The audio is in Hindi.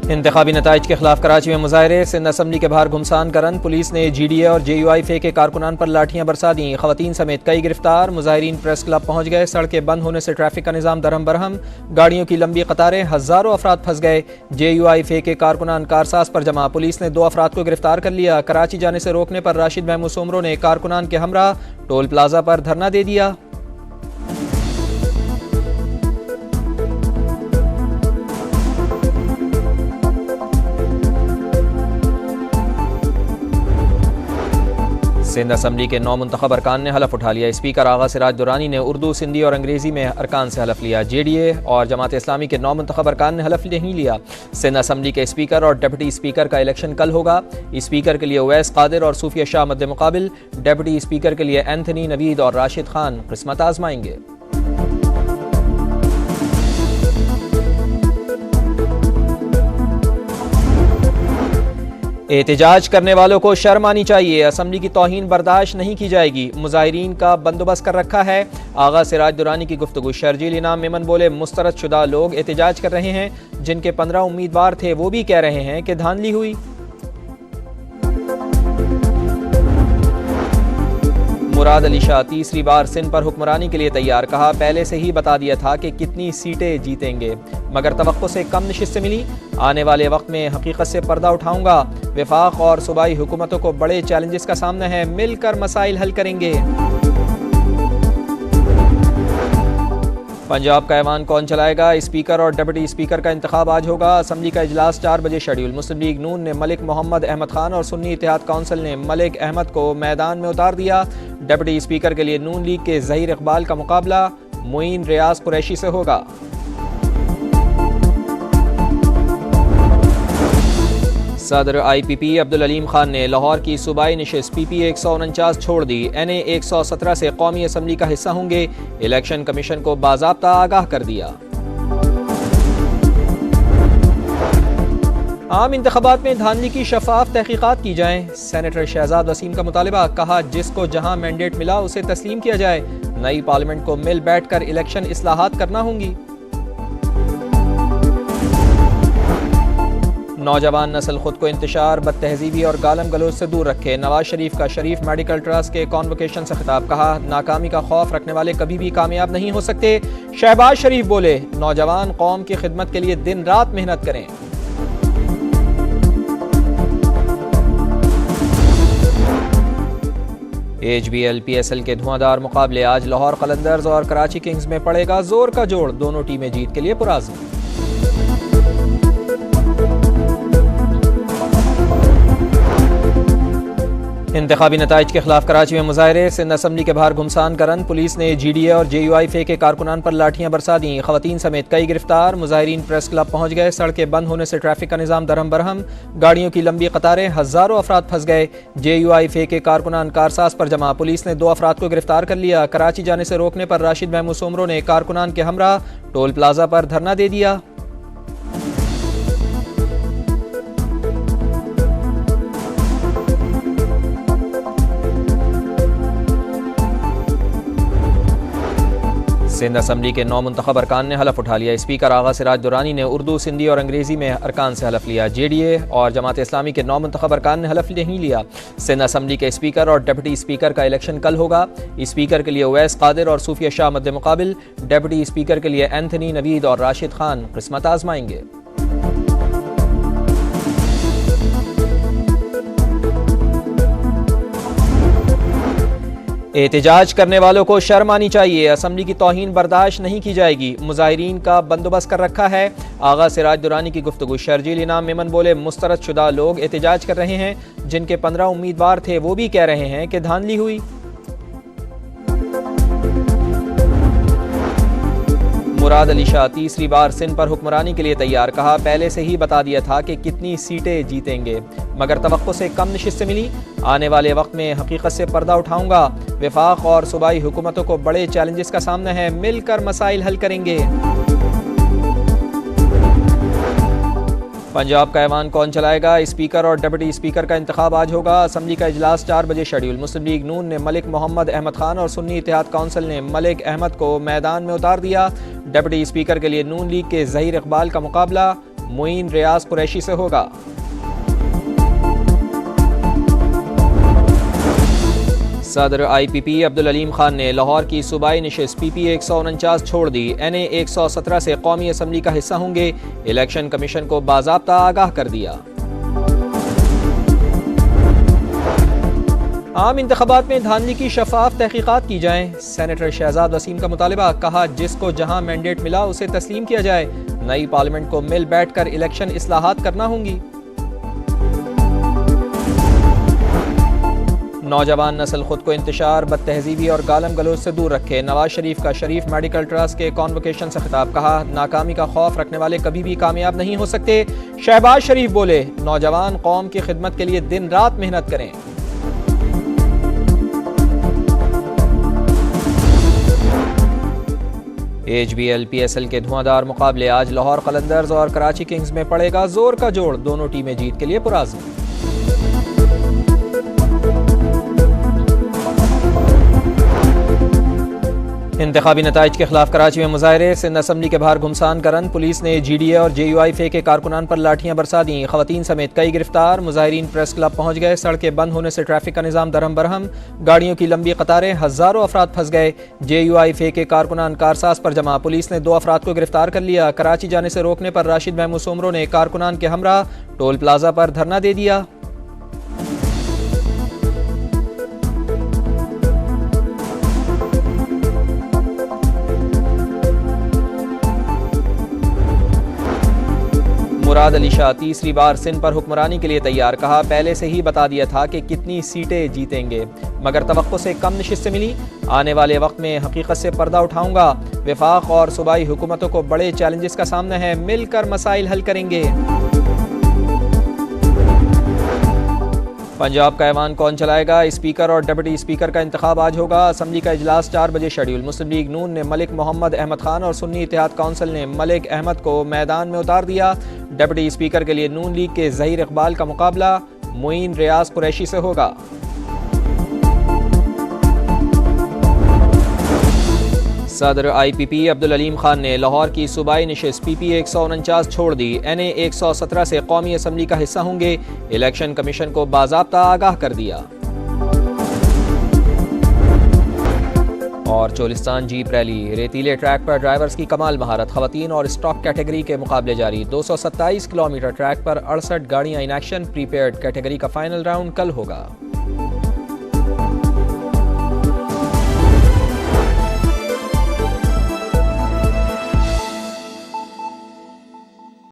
इंतखाबी नताइज के खिलाफ कराची में मुजाहरे, सिंध असम्बली के बाहर घुमसान करन, पुलिस ने GDA और JUIF के कारकुनान पर लाठियां बरसा दी, खवातीन समेत कई गिरफ्तार, मुजाहिरीन प्रेस क्लब पहुंच गए, सड़कें बंद होने से ट्रैफिक का निज़ाम दरहम बरहम, गाड़ियों की लंबी कतारें, हज़ारों अफराद फंस गए, JUIF के कारकुनान कारसाज पर जमा, पुलिस ने 2 अफराद को गिरफ्तार कर लिया, कराची जाने से रोकने पर राशिद महमूद सोमरो ने कारकुनान के हमरा टोल प्लाजा पर धरना दे दिया। सिंध असम्बली के 9 मुंतखब अरकान ने हलफ उठा लिया। स्पीकर आगा सिराज दुरानी ने उर्दू, सिंधी और अंग्रेजी में अरकान से हलफ लिया। JDA और जमात इस्लामी के 9 मुंतखब अरकान ने हलफ नहीं लिया। सिंध असम्बली के स्पीकर और डिप्टी स्पीकर का इलेक्शन कल होगा। स्पीकर के लिए उवैस कादिर और सूफिया शाह मद्दे मुकाबिल, डिप्टी स्पीकर के लिए एंथनी, नवीद और राशिद खान किस्मत आजमाएंगे। एहतजाज करने वालों को शर्म आनी चाहिए, असम्बली की तौहीन बर्दाश्त नहीं की जाएगी, मुजाहिरीन का बंदोबस्त कर रखा है। आगा सिराज दुरानी की गुफ्तगू। शर्जील इनाम मेमन बोले, मुस्तरद शुदा लोग एहतजाज कर रहे हैं, जिनके 15 उम्मीदवार थे वो भी कह रहे हैं कि धांधली हुई। मुराद अली शाह तीसरी बार सिंध पर हुक्मरानी के लिए तैयार, कहा पहले से ही बता दिया था कि कितनी सीटें जीतेंगे, मगर तवक्को से कम नशिस्तें मिली। आने वाले वक्त में हकीकत से पर्दा उठाऊंगा। वफाक और सूबाई हुकूमतों को बड़े चैलेंजेस का सामना है, मिलकर मसाइल हल करेंगे। पंजाब का ऐवान कौन चलाएगा? स्पीकर और डिप्टी स्पीकर का इंतखाब आज होगा। असम्बली का इजलास 4 बजे शेड्यूल। मुस्लिम लीग नून ने मलिक मोहम्मद अहमद खान और सुन्नी इत्तेहाद काउंसिल ने मलिक अहमद को मैदान में उतार दिया। डिप्टी स्पीकर के लिए नून लीग के ज़हीर इकबाल का मुकाबला मुईन रियाज कुरैशी से होगा। सदर IPP अब्दुल अलीम खान ने लाहौर की सूबाई नशिस्त PP 149 छोड़ दी। NA 117 से कौमी असम्बली का हिस्सा होंगे। इलेक्शन कमीशन को बाज़ाब्ता आगाह कर दिया। आम इंतखाबात में धांधली की शफाफ तहकीकात की जाएं। सेनेटर शहजाद वसीम का मुतालिबा, कहा जिसको जहां मैंडेट मिला उसे तस्लीम किया जाए। नई पार्लियामेंट को मिल बैठकर इलेक्शन इस्लाहात करना होंगी। नौजवान नस्ल खुद को इंतशार, बदतहजीबी और गालम गलोच से दूर रखे। नवाज शरीफ का शरीफ मेडिकल ट्रस्ट के कॉन्वोकेशन से खिताब, कहा नाकामी का खौफ रखने वाले कभी भी कामयाब नहीं हो सकते। शहबाज शरीफ बोले, नौजवान कौम की खिदमत के लिए दिन रात मेहनत करें। HBL PSL के धुआंधार मुकाबले आज लाहौर कलंदर्स और कराची किंग्स में पड़ेगा जोर का जोड़। दोनों टीमें जीत के लिए पुराज़्म। इंतखाबी नताइज के खिलाफ कराची में मुजाहरे, सिंध असम्बली के बाहर घुमसान करन, पुलिस ने GDA और JUIF के कारकुनान पर लाठियां बरसा दी, खवातीन समेत कई गिरफ्तार, मुजाहिरीन प्रेस क्लब पहुंच गए, सड़कें बंद होने से ट्रैफिक का निज़ाम दरहम बरहम, गाड़ियों की लंबी कतारें, हज़ारों अफराद फंस गए, JUIF के कारकुनान कारसाज पर जमा, पुलिस ने 2 अफराद को गिरफ्तार कर लिया, कराची जाने से रोकने पर राशिद महमूद सोमरो ने कारकुनान के हमरा टोल प्लाजा पर धरना दे दिया। सिंध असम्बली के 9 मुंतखब अरकान ने हलफ उठा लिया। स्पीकर आगा सिराज दुरानी ने उर्दू, सिंधी और अंग्रेजी में अरकान से हलफ लिया। JDA और जमात इस्लामी के 9 मुंतखब अरकान ने हलफ नहीं लिया। सिंध असम्बली के स्पीकर और डिप्टी स्पीकर का इलेक्शन कल होगा। स्पीकर के लिए उवैस कादिर और सूफिया शाह मद्दे मुकाबिल, डिप्टी स्पीकर के लिए एंथनी, नवीद और राशिद खान किस्मत आजमाएंगे। एहतजाज करने वालों को शर्म आनी चाहिए, असम्बली की तौहीन बर्दाश्त नहीं की जाएगी, मुजाहिरीन का बंदोबस्त कर रखा है। आगा सिराज दुरानी की गुफ्तगू। शर्जील इनाम मेमन बोले, मुस्तरद शुदा लोग एहतजाज कर रहे हैं, जिनके 15 उम्मीदवार थे वो भी कह रहे हैं कि धांधली हुई। मुराद अली शाह तीसरी बार सिंध पर हुक्मरानी के लिए तैयार, कहा पहले से ही बता दिया था कि कितनी सीटें जीतेंगे, मगर तवक्को से कम नशिस्तें मिली। आने वाले वक्त में हकीकत से पर्दा उठाऊंगा। वफाक और सूबाई हुकूमतों को बड़े चैलेंजेस का सामना है, मिलकर मसाइल हल करेंगे। पंजाब का ऐवान कौन चलाएगा? स्पीकर और डिप्टी स्पीकर का इंतखाब आज होगा। असम्बली का इजलास 4 बजे शेड्यूल। मुस्लिम लीग नून ने मलिक मोहम्मद अहमद खान और सुन्नी इत्तेहाद काउंसिल ने मलिक अहमद को मैदान में उतार दिया। डिप्टी स्पीकर के लिए नून लीग के ज़हीर इकबाल का मुकाबला मुइन रियाज कुरैशी से होगा। सदर IPP अब्दुल अलीम खान ने लाहौर की सूबाई नशिस्त PP 149 छोड़ दी। NA 117 से कौमी असम्बली का हिस्सा होंगे। इलेक्शन कमीशन को बाज़ाब्ता आगाह कर दिया। आम इंतखाबात में धांधली की शफाफ तहकीकात की जाएं। सेनेटर शहजाद वसीम का मुतालबा, कहा जिसको जहां मैंडेट मिला उसे तस्लीम किया जाए। नई पार्लियामेंट को मिल बैठ कर इलेक्शन इस्लाहात करना होंगी। नौजवान नस्ल खुद को इंतशार, बदतहजीबी और गालम गलोच से दूर रखे। नवाज शरीफ का शरीफ मेडिकल ट्रस्ट के कॉन्वोकेशन से खिताब, कहा नाकामी का खौफ रखने वाले कभी भी कामयाब नहीं हो सकते। शहबाज शरीफ बोले, नौजवान कौम की खिदमत के लिए दिन रात मेहनत करें। HBL PSL के धुआंधार मुकाबले आज लाहौर कलंदर्स और कराची किंग्स में पड़ेगा जोर का जोड़। दोनों टीमें जीत के लिए पुराज़्म। इंतखाबी नताइज के खिलाफ कराची में मुजाहरे। सिंध असम्बली के बाहर घुमसान का रन। पुलिस ने GDA और JUI फे के कारकुनान पर लाठियां बरसा दी। खवातीन समेत कई गिरफ्तार। मुजाहिरीन प्रेस क्लब पहुंच गए। सड़कें बंद होने से ट्रैफिक का निज़ाम दरहम बरहम। गाड़ियों की लंबी कतारें, हजारों अफराद फंस गए। JUI फे के कारकुनान कारसाज पर जमा। पुलिस ने 2 अफराद को गिरफ्तार कर लिया। कराची जाने से रोकने पर राशिद महमूद सोमरो ने कारकुनान के हमरा टोल प्लाजा पर धरना दे दिया। मुराद अली शाह तीसरी बार सिंध पर हुक्मरानी के लिए तैयार, कहा पहले से ही बता दिया था कि कितनी सीटें जीतेंगे, मगर तवक्को से कम नशिस्तें मिली। आने वाले वक्त में हकीकत से पर्दा उठाऊंगा। वफाक और सूबाई हुकूमतों को बड़े चैलेंजेस का सामना है, मिलकर मसाइल हल करेंगे। पंजाब का ऐवान कौन चलाएगा? स्पीकर और डिप्टी स्पीकर का इंतखाब आज होगा। असम्बली का इजलास 4 बजे शेड्यूल। मुस्लिम लीग नून ने मलिक मोहम्मद अहमद खान और सुन्नी इत्तेहाद काउंसिल ने मलिक अहमद को मैदान में उतार दिया। डिप्टी स्पीकर के लिए नून लीग के ज़हीर इकबाल का मुकाबला मुइन रियाज कुरैशी से होगा। सदर IPP अब्दुल अलीम खान ने लाहौर की सूबाई नशिस्त PP 149 छोड़ दी। NA 117 से कौमी असम्बली का हिस्सा होंगे। इलेक्शन कमीशन को बाज़ाब्ता आगाह कर दिया। और चोलिस्तान जीप रैली। रेतीले ट्रैक पर ड्राइवर्स की कमाल महारत। खवातीन और स्टॉक कैटेगरी के मुकाबले जारी। 227 किलोमीटर ट्रैक पर 68 गाड़ियां इन एक्शन। प्रीपेड कैटेगरी का फाइनल राउंड कल होगा।